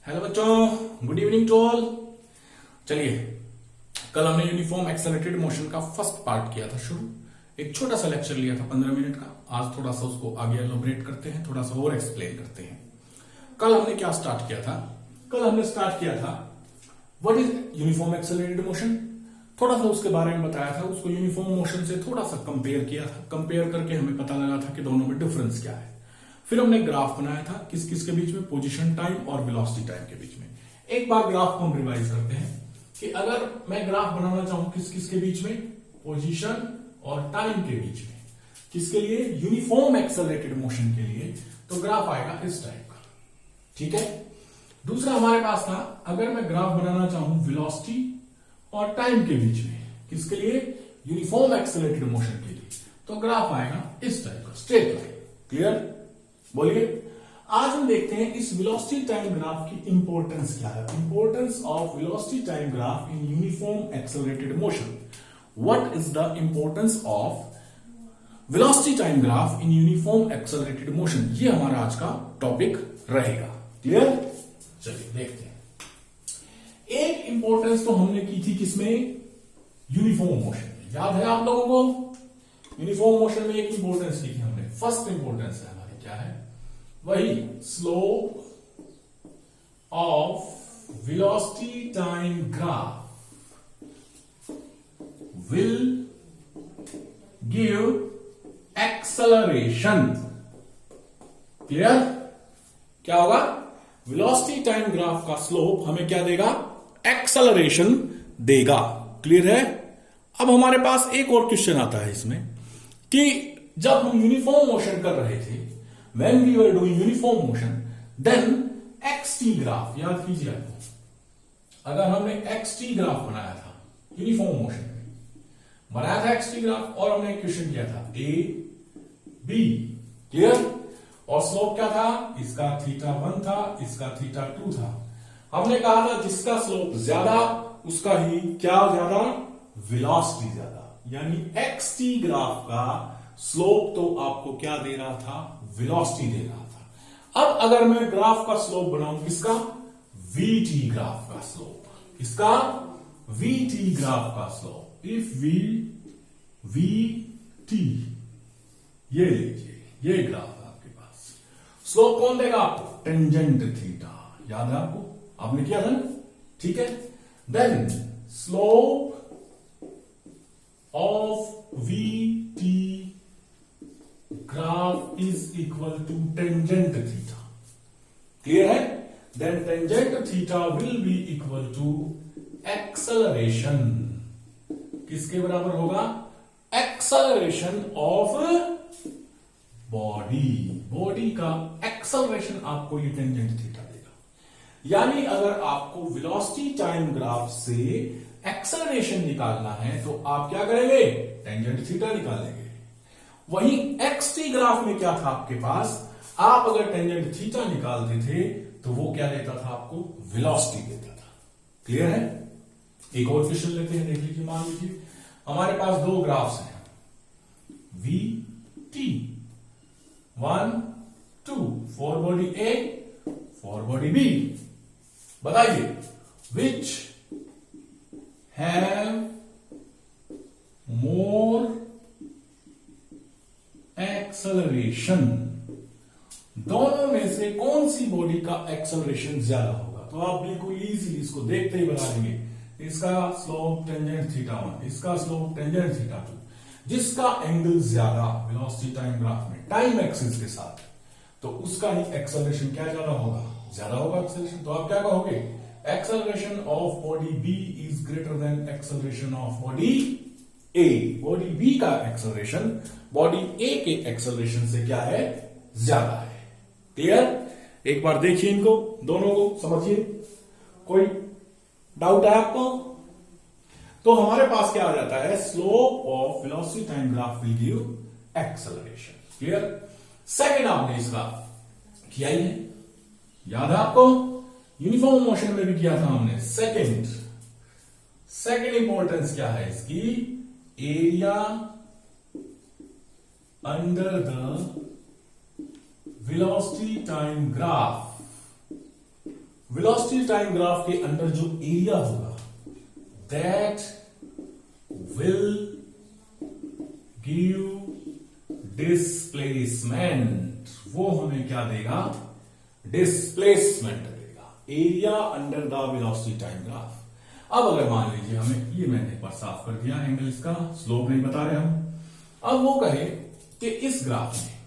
Hello बच्चों, good evening to all. चलिए, कल हमने यूनिफॉर्म एक्सेलरेटेड मोशन का फर्स्ट पार्ट किया था शुरू। एक छोटा सा लेक्चर लिया था 15 मिनट का। आज थोड़ा सा उसको आगे एलोबरेट करते हैं, थोड़ा सा और एक्सप्लेन करते हैं। कल हमने क्या स्टार्ट किया था? कल हमने स्टार्ट किया था what is uniform accelerated motion. थोड़ा सा उसके बारे में बताया था, उसको यूनिफॉर्म मोशन से थोड़ा सा कंपेयर किया था। कंपेयर करके हमें पता लगा था कि दोनों में डिफरेंस क्या है। फिर हमने ग्राफ बनाया था किस किस के बीच में, पोजीशन टाइम और वेलोसिटी टाइम के बीच में। एक बार ग्राफ को हम रिवाइज करते हैं कि अगर मैं ग्राफ बनाना चाहूं किस किस के बीच में, पोजीशन और टाइम के बीच में, किसके लिए? यूनिफॉर्म एक्सेलरेटेड मोशन के लिए, तो ग्राफ आएगा इस टाइप का। ठीक है। दूसरा हमारे पास था, अगर मैं ग्राफ बनाना चाहूं वेलोसिटी और टाइम के बीच में, किसके लिए? यूनिफॉर्म एक्सेलरेटेड मोशन के लिए, तो ग्राफ आएगा इस टाइप का, स्ट्रेट लाइन। क्लियर? बोलिए। आज हम देखते हैं इस वेलोसिटी टाइम ग्राफ की इंपॉर्टेंस क्या है। Importance of velocity time graph in uniform accelerated motion. What is the importance of velocity time graph in uniform accelerated motion, ये हमारा आज का टॉपिक रहेगा। क्लियर? चलिए देखते हैं। एक इंपॉर्टेंस तो हमने की थी किसमें? यूनिफॉर्म मोशन में। याद है आप लोगों को? यूनिफॉर्म मोशन में एक इंपॉर्टेंस की थी हमने। फर्स्ट इंपॉर्टेंस है हमारी, क्या है? वही slope of velocity time graph will give acceleration. Clear? क्या होगा? वेलोसिटी टाइम ग्राफ का स्लोप हमें क्या देगा? एक्सेलरेशन देगा। क्लियर है? अब हमारे पास एक और क्वेश्चन आता है इसमें कि जब हम यूनिफॉर्म मोशन कर रहे थे, when we were doing uniform motion, then xt graph, याद कीजिए आपको, अगर हमने xt ग्राफ बनाया था यूनिफॉर्म मोशन में, बनाया था xt ग्राफ और हमने क्वेश्चन किया था a b। क्लियर? और स्लोप क्या था? इसका θ1 था, इसका θ2 था। हमने कहा था जिसका स्लोप ज्यादा उसका ही क्या ज्यादा? वेलोसिटी ज्यादा। यानी xt ग्राफ का स्लोप तो आपको क्या दे रहा था? वेलोसिटी दे रहा था। अब अगर मैं ग्राफ का स्लोप बनाऊं किसका? vt ग्राफ का स्लोप। किसका? vt ग्राफ का स्लोप। इफ vt, ये लीजिए, ये ग्राफ है आपके पास। स्लोप कौन देगा आपको? Tangent theta. याद है आपको? आपने किया था ना? ठीक है। Then slope of vt graph is equal to tangent theta. Clear है? Then tangent theta will be equal to acceleration. किसके बराबर होगा? Acceleration of body. बॉडी का एक्सेलरेशन आपको ये टेंजेंट थीटा देगा। यानी अगर आपको वेलोसिटी टाइम ग्राफ से एक्सेलरेशन निकालना है तो आप क्या करेंगे? टेंजेंट थीटा निकालेंगे। वहीं xt ग्राफ में क्या था आपके पास? आप अगर टेंजेंट थीटा निकालते थे तो वो क्या देता था आपको? वेलोसिटी देता था। क्लियर है? एक और क्वेश्चन लेते हैं, देख लीजिए। मान लीजिए हमारे पास दो ग्राफ्स हैं, vt 1 2 for body A, for body B। बताइए विच हैव मोर एक्सेलरेशन। दोनों में से कौन सी बॉडी का एक्सेलरेशन ज्यादा होगा? तो आप बिल्कुल इजीली इसको देखते ही बता देंगे। इसका स्लोप टेंजेंट θ1, इसका स्लोप टेंजेंट θ2। जिसका एंगल ज्यादा वेलोसिटी टाइम ग्राफ में टाइम एक्सिस के साथ, तो उसका ही एक्सेलरेशन क्या ज्यादा होगा? ज्यादा होगा एक्सेलरेशन। तो आप क्या कहोगे? Acceleration of body B is greater than acceleration of body A। Body B का एक्सेलरेशन बॉडी A के एक्सेलरेशन से क्या है? ज्यादा है। क्लियर? एक बार देखिए इनको दोनों को, समझिए। कोई डाउट है आपको? तो हमारे पास क्या आ जाता है? Slope of velocity time graph will give acceleration. Clear? Second आपने इसका किया ही है, याद है आपको? यूनिफॉर्म मोशन में भी किया था हमने। सेकंड इंपॉर्टेंस क्या है इसकी? Area under the velocity time graph velocity time graph के अंदर जो एरिया होगा दैट विल गिव डिस्प्लेसमेंट, वो हमें क्या देगा? डिस्प्लेसमेंट देगा, area under the velocity time graph. अब अगर मान लीजिए हमें, ये मैंने एक बार साफ कर दिया एंगल, इसका स्लोप नहीं बता रहे हम। अब वो कहे कि इस ग्राफ में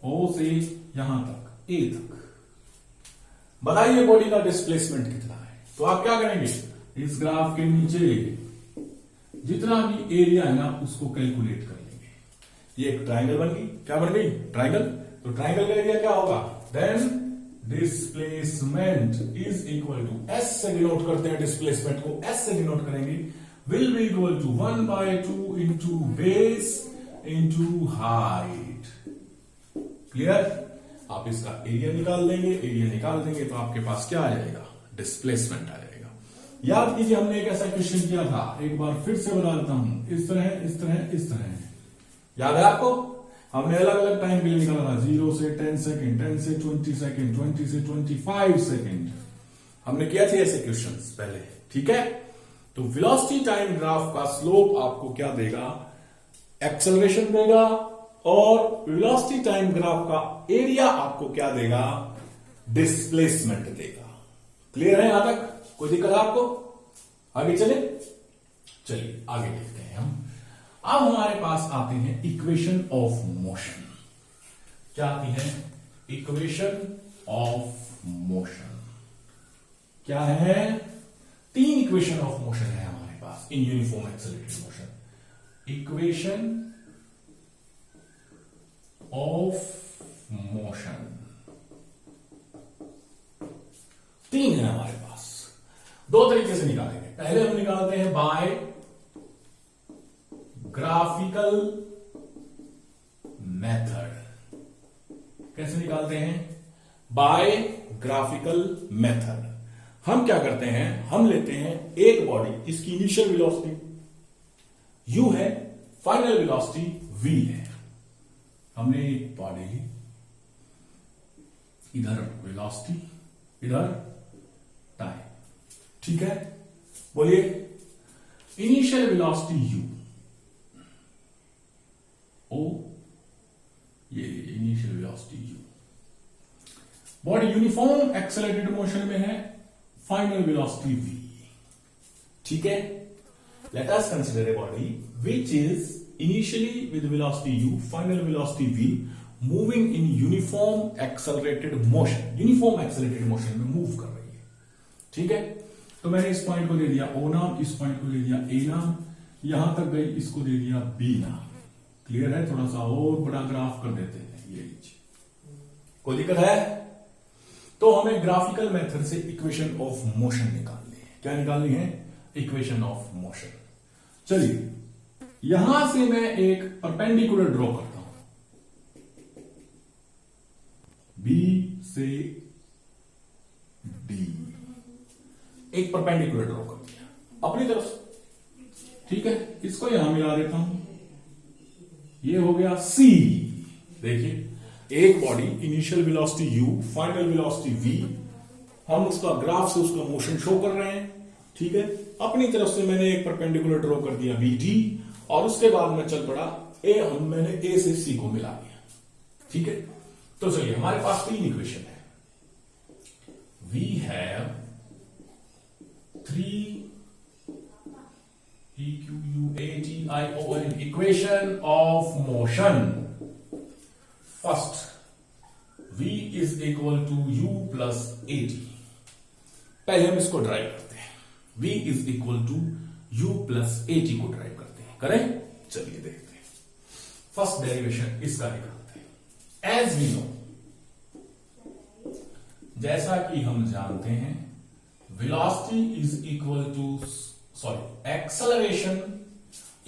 ओ से यहां तक, ए तक, बताइए बॉडी का डिस्प्लेसमेंट कितना है। तो आप क्या करेंगे? इस ग्राफ के नीचे जितना भी एरिया है ना उसको कैलकुलेट कर लेंगे। ये एक ट्राइंगल बन गई, क्या बन गई? ट्राइंगल। तो ट्राइंगल का एरिया क्या होगा? Then displacement is equal to, S से डिनोट करते हैं डिस्प्लेसमेंट को, एस से डिनोट करेंगे, will be equal to 1/2 into base into height. Clear? आप इसका एरिया निकाल देंगे, एरिया निकाल देंगे तो आपके पास क्या आ जाएगा? डिस्प्लेसमेंट आ जाएगा। याद कीजिए हमने एक ऐसा क्वेश्चन किया था, एक बार फिर से बता देता हूं, इस तरह इस तरह इस तरह। याद है आपको? हमने अलग अलग टाइम के लिए निकाला था, 0 से 10 सेकेंड, 10 से 20 सेकेंड, 20 से 25 सेकेंड। हमने किया थे ऐसे क्वेश्चंस पहले, ठीक है? तो वेलोसिटी टाइम ग्राफ का स्लोप आपको क्या देगा? एक्सेलरेशन देगा, और वेलोसिटी टाइम ग्राफ का एरिया आपको क्या देगा? डिस्प्लेसमेंट देगा। क्लियर है यहां तक? कोई दिक्कत है आपको? आगे चले, चलिए आगे देखते हैं हम। अब हमारे पास आते हैं इक्वेशन ऑफ मोशन। क्या आती है? इक्वेशन ऑफ मोशन क्या है? 3 इक्वेशन ऑफ मोशन है हमारे पास in uniform accelerated motion. Equation of motion 3 है हमारे पास। 2 तरीके से निकालेंगे। पहले हम निकालते हैं बाय ग्राफिकल मेथड। कैसे निकालते हैं? By graphical method. हम क्या करते हैं? हम लेते हैं एक बॉडी, इसकी इनिशियल वेलोसिटी u है, फाइनल वेलोसिटी v है। हमने एक बॉडी ली, इधर वेलोसिटी, इधर टाइम, ठीक है? बोलिए, इनिशियल वेलोसिटी u, ओ, ये initial velocity u। Body uniform accelerated motion में है, फाइनल वेलोसिटी v, ठीक है? Let us consider a body which is initially with velocity u, final velocity v, moving in uniform accelerated motion, uniform accelerated motion में move कर रही है, ठीक है? तो मैंने इस पॉइंट को दे दिया o नाम, इस पॉइंट को दे दिया a नाम, यहां तक गई, इसको दे दिया b नाम। क्लियर है? थोड़ा सा और बड़ा ग्राफ कर देते हैं, ये लीजिए। कोई दिक्कत है? तो हमें ग्राफिकल मेथड से इक्वेशन ऑफ मोशन निकालनी है। क्या निकालनी है? Equation of motion. चलिए, यहां से मैं एक परपेंडिकुलर ड्रॉ करता हूं, B से D, एक परपेंडिकुलर ड्रॉ कर दिया अपनी तरफ से, ठीक है? इसको यहां मिला देता हूं, ये हो गया C। देखिए, एक body, initial velocity u, final velocity v, हम उसका ग्राफ से उसका मोशन शो कर रहे हैं, ठीक है? अपनी तरफ से मैंने एक परपेंडिकुलर ड्रॉ कर दिया BD, और उसके बाद में चल पड़ा मैंने A से C को मिला दिया, ठीक है? तो चलिए, हमारे पास 3 इक्वेशन है। We have 3 EQUATION equation of motion. First, V is equal to U plus AT। पहले हम इसको ड्राइव करते हैं, V is equal to U plus AT को ड्राइव करते हैं। करें? चलिए देखते हैं। फर्स्ट डेरिवेशन इसका निकालते हैं। एज वी नो, जैसा कि हम जानते हैं, velocity is equal to, sorry, acceleration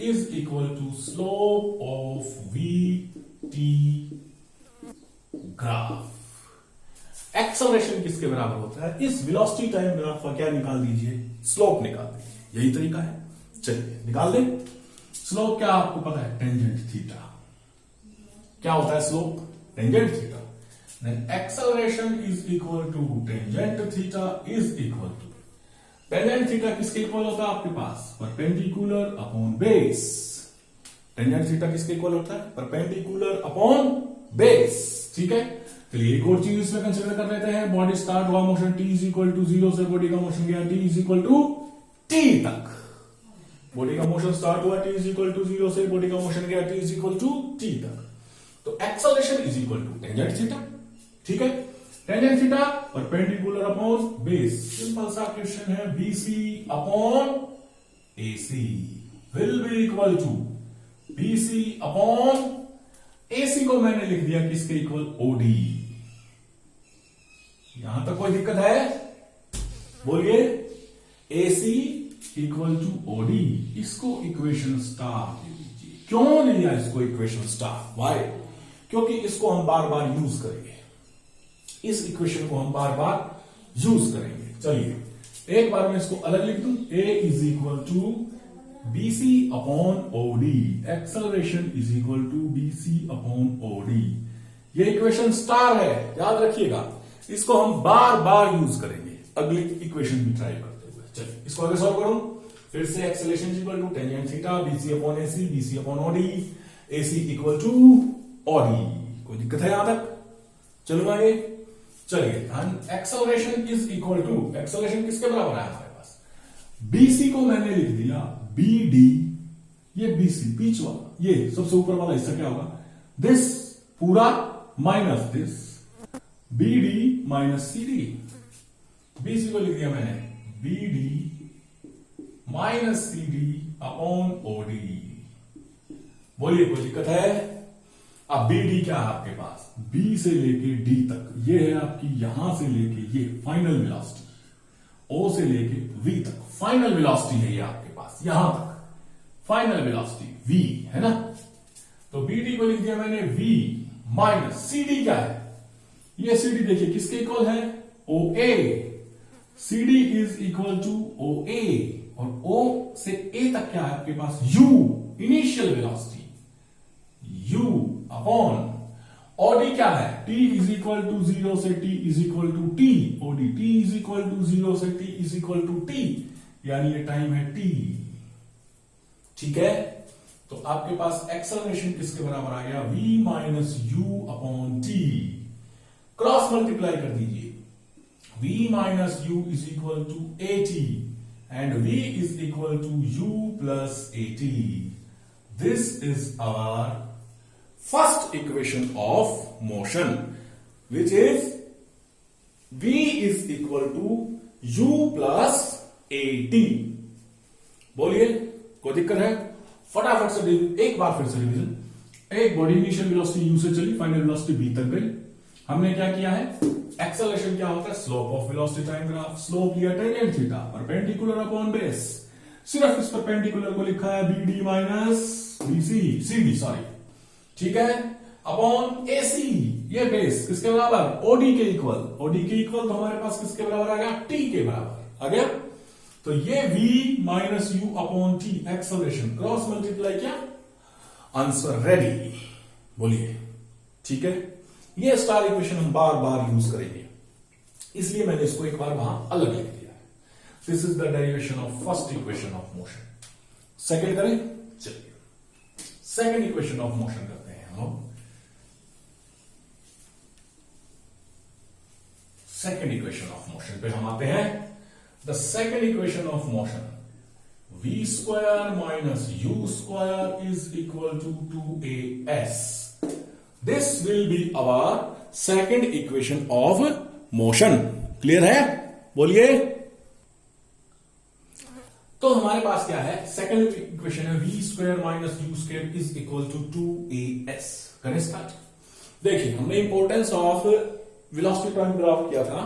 is equal to slope of VT graph. Acceleration किसके बराबर होता है? इस वेलोसिटी टाइम ग्राफ का क्या निकाल दीजिए? स्लोप निकाल दीजिए। यही तरीका है, चलिए निकाल दें। स्लोप क्या आपको पता है? Tangent theta. क्या होता है slope? Tangent theta. then acceleration is equal to tangent theta is equal to tangent theta किसके इक्वल होता है आपके पास, perpendicular upon base. Tangent theta किसके इक्वल होता है, परपेंडिकुलर अपॉन बेस। ठीक है, चलिए एक और चीज इसमें कंसीडर कर लेते हैं। बॉडी स्टार्ट हुआ motion t is equal to 0 से बॉडी का मोशन गया t is equal to t तक। बॉडी का मोशन स्टार्ट हुआ t इज इक्वल टू 0 से बॉडी का मोशन गया t is equal to t तक। तो acceleration is equal to tangent theta. ठीक है, tangent theta perpendicular upon base. Simple सा क्वेश्चन है, BC upon AC will be equal to BC upon AC को मैंने लिख दिया किसके इक्वल, OD। यहां तक कोई दिक्कत है, बोलिए। AC इक्वल टू OD, इसको इक्वेशन स्टार दे दीजिए। क्यों लिया इसको इक्वेशन स्टार, वाई? क्योंकि इसको हम बार बार यूज करेंगे, इस इक्वेशन को हम बार बार यूज करेंगे। चलिए एक बार मैं इसको अलग लिख दूं, A is equal to BC upon OD, acceleration is equal to BC upon OD। ये इक्वेशन स्टार है, याद रखिएगा, इसको हम बार बार यूज करेंगे अगली इक्वेशन भी ट्राई करते हुए। चलिए इसको आगे सॉल्व करूं, फिर से acceleration is equal to tangent theta, BC upon AC, BC upon OD, AC equal to OD। कोई दिक्कत है यहां तक? चलो आगे चलिए। Acceleration is equal to, acceleration किसके बराबर है हमारे पास, BC को मैंने लिख दिया BD, ये BC बीच वाला, ये सबसे ऊपर वाला हिस्सा क्या होगा, दिस पूरा minus this, BD minus CD। BC को लिख दिया मैंने BD minus CD upon OD। बोलिए कोई दिक्कत है? अब BD क्या है आपके पास, B से लेके D तक, ये है आपकी यहां से लेके ये फाइनल वेलोसिटी, O से लेके V तक फाइनल वेलोसिटी है ये आपके पास, यहां तक फाइनल वेलोसिटी V है ना। तो BD को लिख दिया मैंने V माइनस CD क्या है, ये CD देखिए किसके इक्वल है, OA। CD is equal to OA, और O से A तक क्या है आपके पास, U initial velocity, U upon OD क्या है, T इज इक्वल टू 0 से T is equal to T, OD T is equal to 0 से T is equal to T, यानी ये टाइम है T। ठीक है, तो आपके पास एक्सेलरेशन किसके बराबर आ गया, V minus U upon T। Cross multiply कर दीजिए, V minus U is equal to AT and V is equal to U plus AT। This is our first equation of motion, which is V is equal to U plus AT। बोलिए कोई दिक्कत है? फटाफट से एक बार फिर से revision. एक बॉडी इनिशियल वेलोसिटी U से चली, फाइनल वेलोसिटी V तक गई। हमने क्या किया है, एक्सेलरेशन क्या होता है, slope of velocity time graph. Slope लिया tangent theta, perpendicular upon base. सिर्फ इस परपेंडिकुलर को लिखा है BD minus BC, CD sorry, ठीक है, अपॉन AC, ये बेस किसके बराबर, OD के इक्वल। OD के इक्वल तो हमारे पास किसके बराबर आ गया, T के बराबर आ गया। तो ये V minus U upon T acceleration, cross multiply किया, आंसर रेडी। बोलिए ठीक है, ये स्टार इक्वेशन हम बार बार यूज करेंगे, इसलिए मैंने इसको एक बार वहां अलग लिख दिया है। This is the derivation of first equation of motion. Second करें, चलिए सेकेंड इक्वेशन ऑफ मोशन करते हैं हम लोग। सेकेंड इक्वेशन ऑफ मोशन पे हम आते हैं। The second equation of motion, V square minus U square is equal to 2AS। This will be our second equation of motion. Clear है? बोलिए। तो हमारे पास क्या है, सेकेंड इक्वेशन है V square minus U square is equal to 2AS। करें start. देखिए हमने importance of velocity time graph किया था।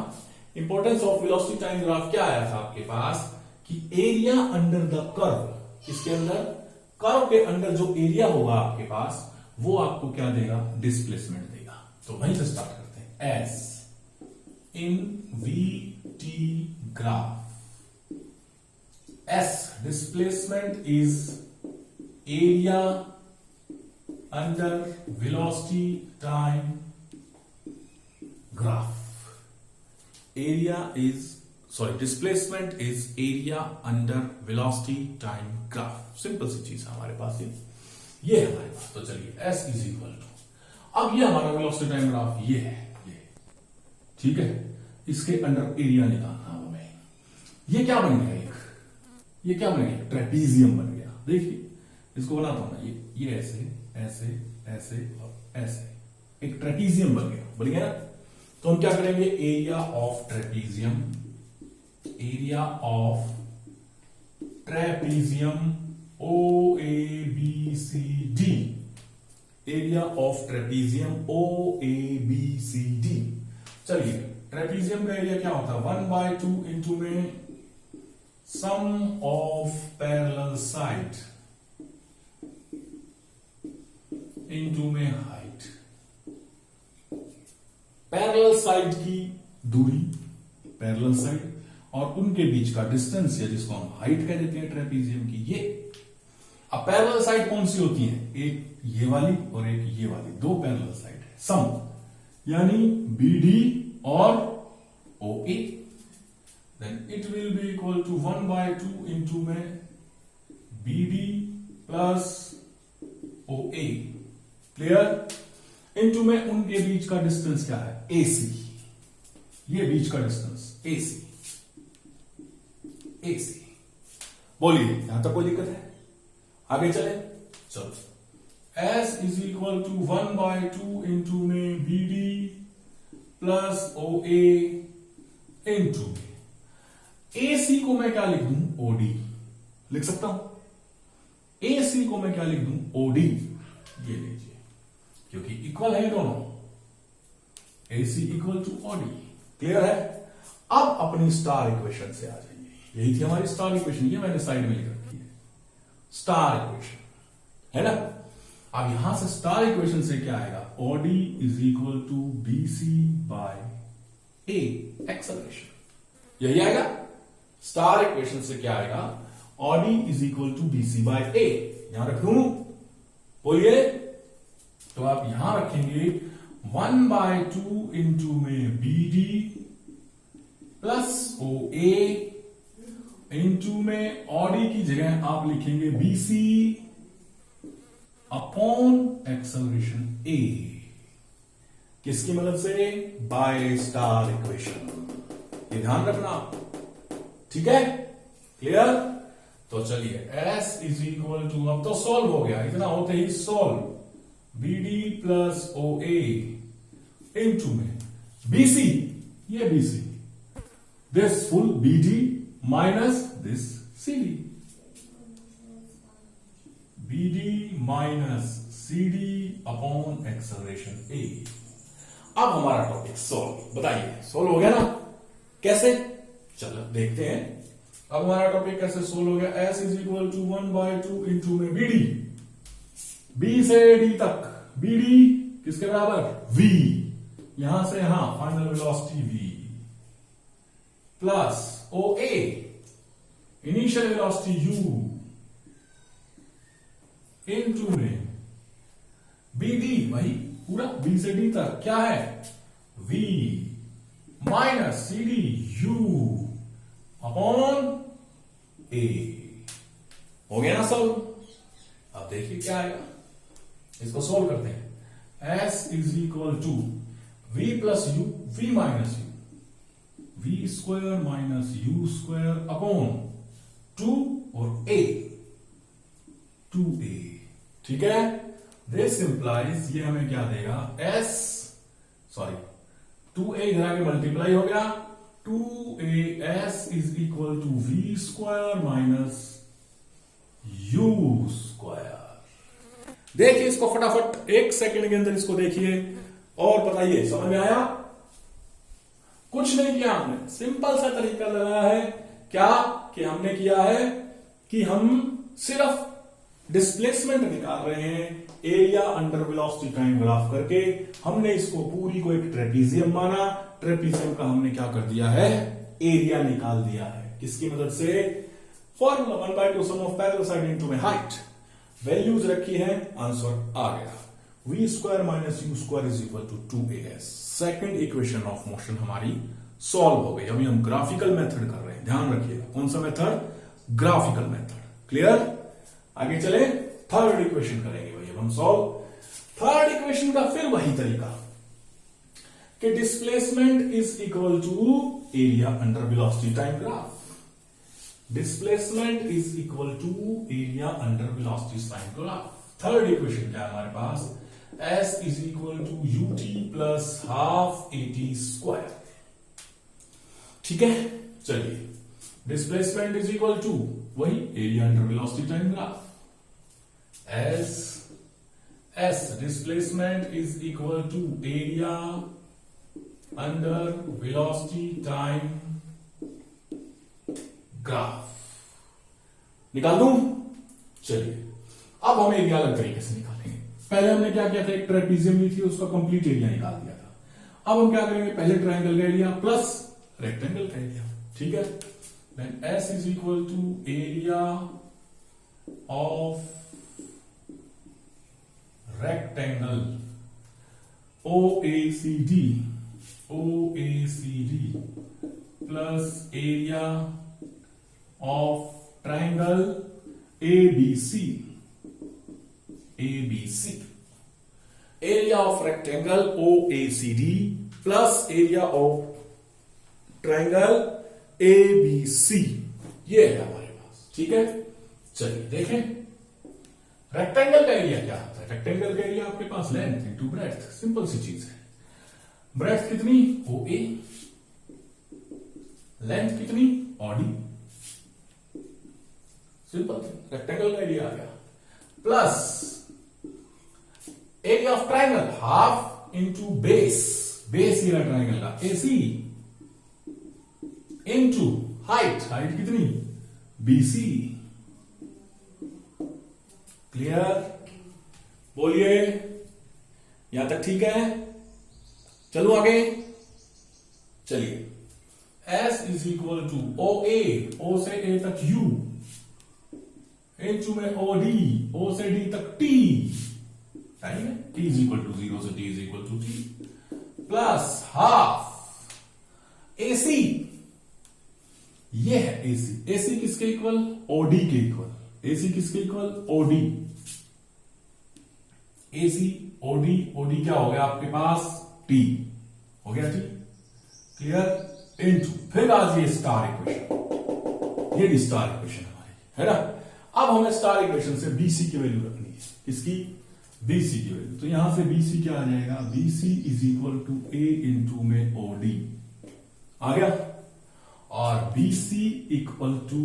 Importance of velocity time graph क्या आया था आपके पास, कि एरिया अंडर द कर्व, इसके अंदर कर्व के अंदर जो एरिया होगा आपके पास, वो आपको क्या देगा, डिस्प्लेसमेंट देगा। तो वहीं से स्टार्ट करते हैं। S in VT graph, S displacement is area under velocity time graph. Displacement is area under velocity time graph. Simple सी चीज है हमारे पास ये है हमारे पास। तो चलिए S इज इक्वल टू, अब ये हमारा वेलोसिटी टाइम ग्राफ ये है, ये ठीक है। इसके अंडर एरिया निकालना हमें। ये क्या बन गया, ये क्या बन गया, ट्रेपीजियम बन गया। देखिए इसको बनाता हूं ना, ये ऐसे ऐसे ऐसे और ऐसे एक ट्रेपीजियम बन गया ना। तो हम क्या करेंगे, area of trapezium, area of trapezium OABCD, area of trapezium OABCD। चलिए ट्रेपीजियम का एरिया क्या होता है, 1/2 इंटू में सम ऑफ पैरेलल साइड इंटू में हाइट। पैरेलल साइड की दूरी, पैरेलल साइड और उनके बीच का डिस्टेंस, या जिसको हम हाइट कह देते हैं ट्रेपीजियम की, ये। अब पैरेलल साइड कौन सी होती है, एक ये वाली और एक ये वाली, दो पैरेलल साइड है, सम, यानी BD और OA। Then it will be equal to 1/2 into में BD plus OA, clear, into में उनके बीच का डिस्टेंस क्या है, AC, ये बीच का डिस्टेंस AC। बोलिए यहां तक कोई दिक्कत है, आगे चले, चलो। S is equal to 1/2 into में BD प्लस OA इंटू में AC को मैं क्या लिख दूं, OD लिख सकता हूं। AC को मैं क्या लिख दूं, OD, ये लीजिए, क्योंकि इक्वल है दोनों, AC equal to OD, clear है। अब अपनी स्टार इक्वेशन से आ जाइए, यही थी हमारी स्टार इक्वेशन, ये मैंने साइड में लिख रखी है, स्टार इक्वेशन है ना। अब यहां से स्टार इक्वेशन से क्या आएगा, OD is equal to BC by A, acceleration, यही आएगा। स्टार इक्वेशन से क्या आएगा, OD is equal to BC by A, यहां रख दूं, बोलिए। तो आप यहां रखेंगे 1/2 इंटू में BD प्लस OA इंटू में OD की जगह आप लिखेंगे BC अपॉन एक्सेलरेशन A, किसकी मदद से, बाय स्टार इक्वेशन, ये ध्यान रखना, ठीक है, क्लियर। तो चलिए S इज इक्वल टू, अब तो सॉल्व हो गया, इतना होते ही solve, BD plus OA into में BC, ये BC, this full BD minus this CD, BD minus CD upon acceleration A। अब हमारा टॉपिक सॉल्व, बताइए सॉल्व हो गया ना, कैसे, चलो देखते हैं। अब हमारा टॉपिक कैसे सॉल्व हो गया, S is equal to 1/2 into में BD, B से D तक, BD किसके बराबर, V, यहां से यहां final velocity V, plus OA initial velocity U into में BD, वही पूरा B से D तक क्या है, V minus CD U upon A। हो गया ना सॉल्व। अब देखिए क्या आएगा, इसको सॉल्व करते हैं। S is equal to V plus U, V minus U, V square minus U square upon 2 और A, 2A, ठीक है। दिस इंप्लाइज, ये हमें क्या देगा, S 2A इधर आके मल्टीप्लाई हो गया, 2AS is equal to V square minus U square. देखिए इसको फटाफट 1 सेकंड के अंदर इसको देखिए और बताइए समझ में आया। कुछ नहीं किया हमने, सिंपल सा तरीका लगाया है, क्या कि हमने किया है कि हम सिर्फ डिस्प्लेसमेंट निकाल रहे हैं area under velocity time graph करके। हमने इसको पूरी को एक ट्रेपीजियम माना, ट्रेपीजियम का हमने क्या कर दिया है, एरिया निकाल दिया है, किसकी मदद से, formula 1/2 sum of parallel side into में हाइट, वैल्यूज रखी है, आंसर आ गया। V square minus U square is equal to 2as। Second equation of motion हमारी सॉल्व हो गई। अभी हम ग्राफिकल मेथड कर रहे हैं, ध्यान रखिएगा कौन सा मेथड, ग्राफिकल मेथड। क्लियर, आगे चले थर्ड इक्वेशन करेंगे भाई अब हम सॉल्व। थर्ड इक्वेशन का फिर वही तरीका कि displacement is equal to area under velocity time graph. Displacement is equal to area under velocity time graph. Third equation क्या है हमारे पास, S is equal to ut plus half at square. ठीक है, चलिए डिस्प्लेसमेंट इज इक्वल टू वही area under velocity time graph. S displacement is equal to area under velocity time graph. निकाल दूं, चलिए अब हम एरिया अलग तरीके से निकालेंगे। पहले हमने क्या किया था, एक ट्रेपीजियम ली थी, उसका कंप्लीट एरिया निकाल दिया था। अब हम क्या करेंगे, पहले ट्रायंगल का एरिया प्लस रेक्टेंगल का एरिया। ठीक है, then S is equal to area of rectangle OACD plus area of triangle ABC। Area of rectangle OACD plus area of triangle ABC, ये है हमारे पास। ठीक है, चलिए देखें रेक्टेंगल का एरिया क्या होता है। रेक्टेंगल का एरिया आपके पास लेंथ इंटू ब्रेड्थ, सिंपल सी चीज है। ब्रेड्थ कितनी OA, लेंथ कितनी OD, सिंपल रेक्टेंगल का एरिया आ गया। Plus area of triangle half into base, base area triangle का AC इंटू हाइट, हाइट कितनी BC। क्लियर, बोलिए यहां तक ठीक है। चलो आगे, चलिए S is equal to OA, O से A तक U इंटू में OD, O से D तक T, सही है। T इज इक्वल टू 0 से T is equal to T plus half AC, ये है AC। AC किसके इक्वल, OD के इक्वल। AC किसके equal, OD। AC OD, OD क्या हो गया आपके पास, T हो गया T। क्लियर, इनटू फिर आज ये स्टार इक्वेशन, ये भी स्टार इक्वेशन हमारी है ना। अब हमें स्टार इक्वेशन से BC की वैल्यू रखनी है, किसकी, BC की वैल्यू। तो यहां से BC क्या आ जाएगा, BC is equal to A into में OD आ गया, और BC equal to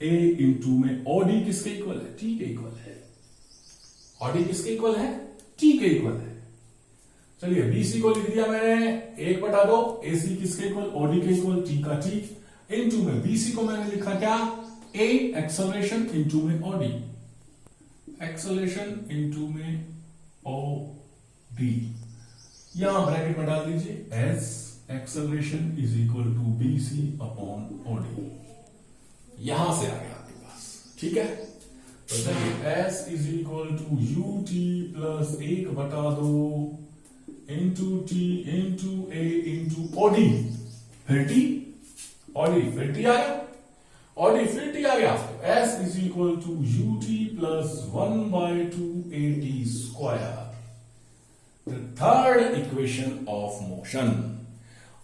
A into में OD किसके इक्वल है, T के इक्वल है। OD किसके इक्वल है, T के इक्वल है। चलिए BC को लिख दिया मैंने 1/2, AC किसके इक्वल, OD के इक्वल, T का T इंटू में BC को मैंने लिखा क्या, A एक्सेलरेशन इंटू में OD, एक्सेलरेशन इंटू में OD। यहां ब्रैकेट में डाल दीजिए S acceleration is equal to BC upon OD। यहां से आ गया आपके पास। ठीक है, तो चलिए S is equal to UT plus 1/2 into T into A into OD, फिर T, OD फिर T आ गया, OD फिर T आ गया। S is equal to UT plus 1/2 AT square, third equation of motion.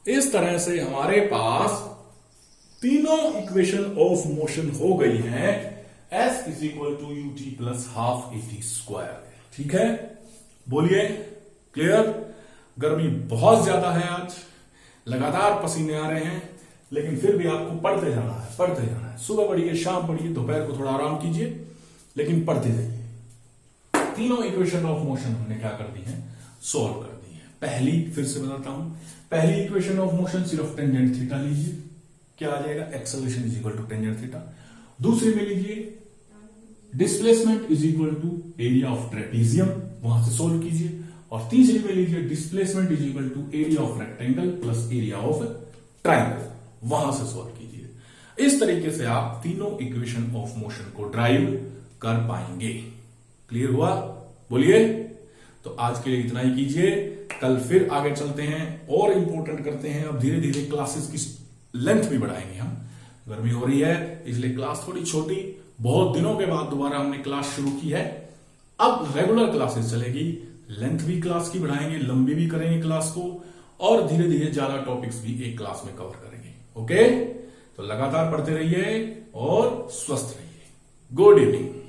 इस तरह से हमारे पास तीनों इक्वेशन ऑफ मोशन हो गई हैं। S is equal to UT plus half AT square. ठीक है, बोलिए क्लियर। गर्मी बहुत ज्यादा है आज, लगातार पसीने आ रहे हैं, लेकिन फिर भी आपको पढ़ते जाना है, पढ़ते जाना है। सुबह पढ़िए, शाम पढ़िए, दोपहर को थोड़ा आराम कीजिए, लेकिन पढ़ते जाइए। तीनों इक्वेशन ऑफ मोशन हमने क्या कर दी है, सॉल्व कर दी है। पहली फिर से बताता हूं, पहली इक्वेशन ऑफ मोशन सिर्फ टेंजेंट थीटा लीजिए, क्या आ जाएगा, acceleration is equal to tangent theta. दूसरे में लीजिए displacement is equal to area of trapezium, वहां से सोल्व कीजिए। और तीसरी में लीजिए displacement is equal to area of rectangle plus area of triangle, वहां से सोल्व कीजिए। इस तरीके से आप तीनों इक्वेशन ऑफ मोशन को ड्राइव कर पाएंगे। क्लियर हुआ, बोलिए। तो आज के लिए इतना ही कीजिए, कल फिर आगे चलते हैं और इंपॉर्टेंट करते हैं। अब धीरे धीरे क्लासेस की लेंथ भी बढ़ाएंगे हम। गर्मी हो रही है इसलिए क्लास थोड़ी छोटी, बहुत दिनों के बाद दोबारा हमने क्लास शुरू की है। अब रेगुलर क्लासेस चलेगी, लेंथ भी क्लास की बढ़ाएंगे, लंबी भी करेंगे क्लास को, और धीरे धीरे ज्यादा टॉपिक्स भी एक क्लास में कवर करेंगे। ओके, तो लगातार पढ़ते रहिए और स्वस्थ रहिए। Good evening.